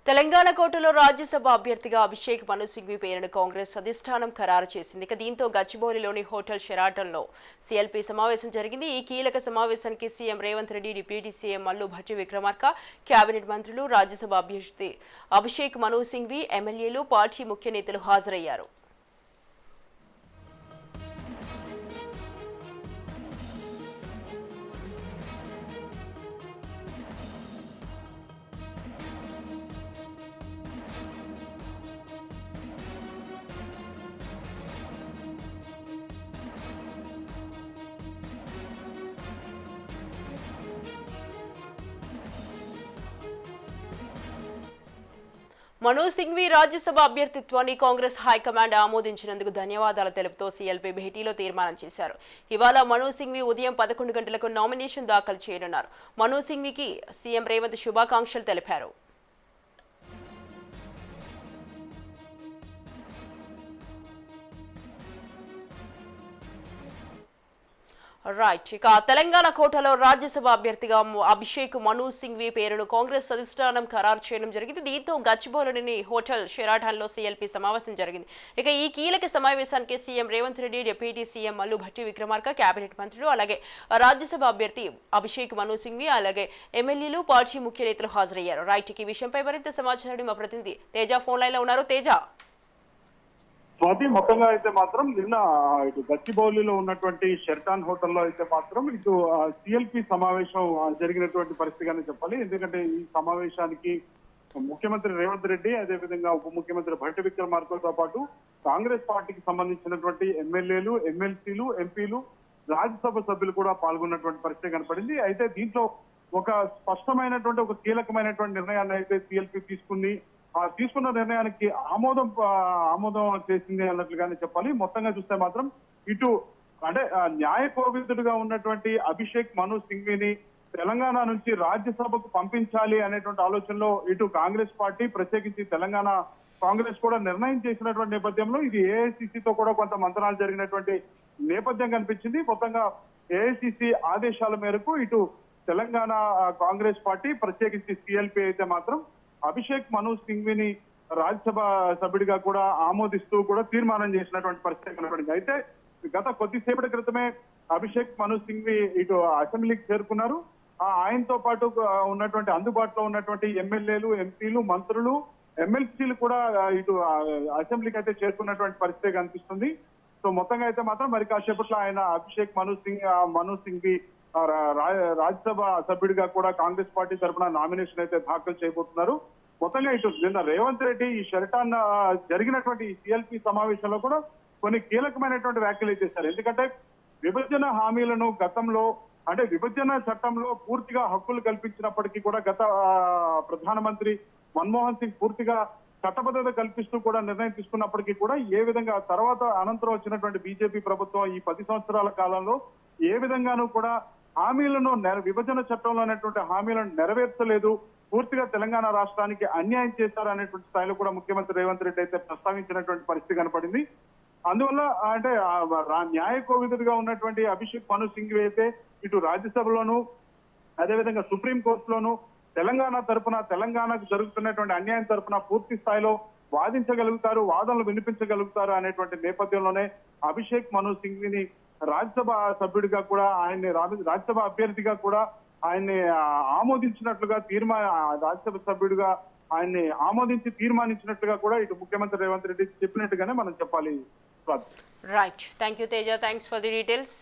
తెలంగాణ కోటలో రాజ్యసభ అభ్యర్థిగా అభిషేక్ మను సింఘ్వి పేరును కాంగ్రెస్ అధిష్టానం ఖరారు చేసింది. దీంతో గచ్చిబౌలిలోని హోటల్ షెరాటన్లో సీఎల్పీ సమావేశం జరిగింది. ఈ కీలక సమావేశానికి CM Revanth Reddy, deputy CM Mallu Bhatti Vikramarka, cabinet మంత్రులు, రాజ్యసభ అభ్యర్థి అభిషేక్ మను సింఘ్వి, ఎమ్మెల్యేలు, పార్టీ ముఖ్య నేతలు హాజరయ్యారు. మను సింఘ్వి రాజ్యసభ అభ్యర్థిత్వాన్ని కాంగ్రెస్ హైకమాండ్ ఆమోదించినందుకు ధన్యవాదాలు తెలుపుతూ సీఎల్పీ భేటీలో తీర్మానం చేశారు. ఇవాళ మను సింఘ్వి ఉదయం 11 గంటలకు నామినేషన్ దాఖలు చేయనున్నారు. మను సింఘ్వికి సీఎం రేవంత్ శుభాకాంక్షలు తెలిపారు. రైట్, ఇక తెలంగాణ కోటలో రాజ్యసభ అభ్యర్థిగా అభిషేక్ మను సింఘ్వి పేరును కాంగ్రెస్ అధిష్టానం ఖరారు చేయడం జరిగింది. దీంతో గచ్చిబౌలిలోని హోటల్ షెరాటన్లో సీఎల్పీ సమావేశం జరిగింది. ఇక ఈ కీలక సమావేశానికి CM Revanth Reddy, deputy CM Mallu Bhatti Vikramarka, cabinet మంత్రులు, అలాగే రాజ్యసభ అభ్యర్థి అభిషేక్ మను సింఘ్వి, అలాగే ఎమ్మెల్యేలు, పార్టీ ముఖ్య నేతలు హాజరయ్యారు. రైట్, ఈ విషయంపై మరింత సమాచారం మా ప్రతినిధి తేజ ఫోన్ లైన్ లో ఉన్నారు. తేజ, స్వాతి, మొత్తంగా అయితే మాత్రం నిన్న ఇటు గచ్చిబౌలిలో ఉన్నటువంటి షెర్టాన్ హోటల్లో అయితే మాత్రం ఇటు సిఎల్పి సమావేశం జరిగినటువంటి పరిస్థితిగానే చెప్పాలి. ఎందుకంటే ఈ సమావేశానికి ముఖ్యమంత్రి రేవంత్ రెడ్డి, అదేవిధంగా ఉప ముఖ్యమంత్రి భట్టి విక్రమార్కతో పాటు కాంగ్రెస్ పార్టీకి సంబంధించినటువంటి ఎమ్మెల్యేలు, ఎమ్మెల్సీలు, ఎంపీలు, రాజ్యసభ సభ్యులు కూడా పాల్గొన్నటువంటి పరిస్థితి కనపడింది. అయితే దీంట్లో ఒక స్పష్టమైనటువంటి ఒక కీలకమైనటువంటి నిర్ణయాన్ని అయితే సిఎల్పి తీసుకున్న నిర్ణయానికి ఆమోదం చేసింది అన్నట్లుగానే చెప్పాలి. మొత్తంగా చూస్తే మాత్రం ఇటు అంటే న్యాయ కోవిదుడుగా ఉన్నటువంటి అభిషేక్ మను సింఘ్విని తెలంగాణ నుంచి రాజ్యసభకు పంపించాలి అనేటువంటి ఆలోచనలో ఇటు కాంగ్రెస్ పార్టీ, ప్రత్యేకించి తెలంగాణ కాంగ్రెస్ కూడా నిర్ణయం చేసినటువంటి నేపథ్యంలో ఇది ఏఐసిసితో కూడా కొంత మంతనాలు జరిగినటువంటి నేపథ్యం కనిపించింది. మొత్తంగా ఏఐసిసి ఆదేశాల మేరకు ఇటు తెలంగాణ కాంగ్రెస్ పార్టీ, ప్రత్యేకించి సిఎల్పి అయితే మాత్రం అభిషేక్ మను సింఘ్విని రాజ్యసభ సభ్యుడిగా కూడా ఆమోదిస్తూ కూడా తీర్మానం చేసినటువంటి పరిస్థితి కనబడింది. అయితే గత కొద్దిసేపటి క్రితమే అభిషేక్ మను సింఘ్వి ఇటు అసెంబ్లీకి చేరుకున్నారు. ఆయనతో పాటు ఉన్నటువంటి అందుబాటులో ఉన్నటువంటి ఎమ్మెల్యేలు, ఎంపీలు, మంత్రులు, ఎమ్మెల్సీలు కూడా ఇటు అసెంబ్లీకి అయితే చేరుకున్నటువంటి పరిస్థితి కనిపిస్తుంది. సో మొత్తంగా అయితే మాత్రం మరి కాసేపట్లో ఆయన అభిషేక్ మను సింఘ్వి రాజ్యసభ సభ్యుడిగా కూడా కాంగ్రెస్ పార్టీ తరఫున నామినేషన్ అయితే దాఖలు చేయబోతున్నారు. మొత్తంగా ఇటు నిన్న రేవంత్ రెడ్డి ఈ షెర్టాన్ జరిగినటువంటి సిఎల్పి సమావేశంలో కూడా కొన్ని కీలకమైనటువంటి వ్యాఖ్యలు చేశారు. ఎందుకంటే విభజన హామీలను గతంలో అంటే విభజన చట్టంలో పూర్తిగా హక్కులు కల్పించినప్పటికీ కూడా గత ప్రధానమంత్రి మన్మోహన్ సింగ్ పూర్తిగా చట్టబద్ధత కల్పిస్తూ కూడా నిర్ణయం తీసుకున్నప్పటికీ కూడా ఏ విధంగా తర్వాత అనంతరం వచ్చినటువంటి బీజేపీ ప్రభుత్వం ఈ 10 సంవత్సరాల కాలంలో ఏ విధంగానూ కూడా హామీలను విభజన చట్టంలో అనేటువంటి హామీలను నెరవేర్చలేదు, పూర్తిగా తెలంగాణ రాష్ట్రానికి అన్యాయం చేశారు అనేటువంటి స్థాయిలో కూడా ముఖ్యమంత్రి రేవంత్ రెడ్డి అయితే ప్రస్తావించినటువంటి పరిస్థితి కనపడింది. అందువల్ల అంటే న్యాయ కోవిదుడిగా ఉన్నటువంటి అభిషేక్ మను సింఘ్వి అయితే ఇటు రాజ్యసభలోను, అదేవిధంగా సుప్రీం కోర్టులోను తెలంగాణ తరఫున, తెలంగాణకు జరుగుతున్నటువంటి అన్యాయం తరఫున పూర్తి స్థాయిలో వాదించగలుగుతారు, వాదనలు వినిపించగలుగుతారు అనేటువంటి నేపథ్యంలోనే అభిషేక్ మను సింఘ్విని రాజ్యసభ సభ్యుడిగా కూడా ఆయన్ని రాజ్యసభ అభ్యర్థిగా కూడా ఆయన్ని ఆమోదించినట్లుగా రాజ్యసభ సభ్యుడిగా ఆయన్ని ఆమోదించి తీర్మానించినట్లుగా కూడా ఇటు ముఖ్యమంత్రి రేవంత్ రెడ్డి చెప్పినట్టుగానే మనం చెప్పాలి. Right, thank you Teja, thanks for the details.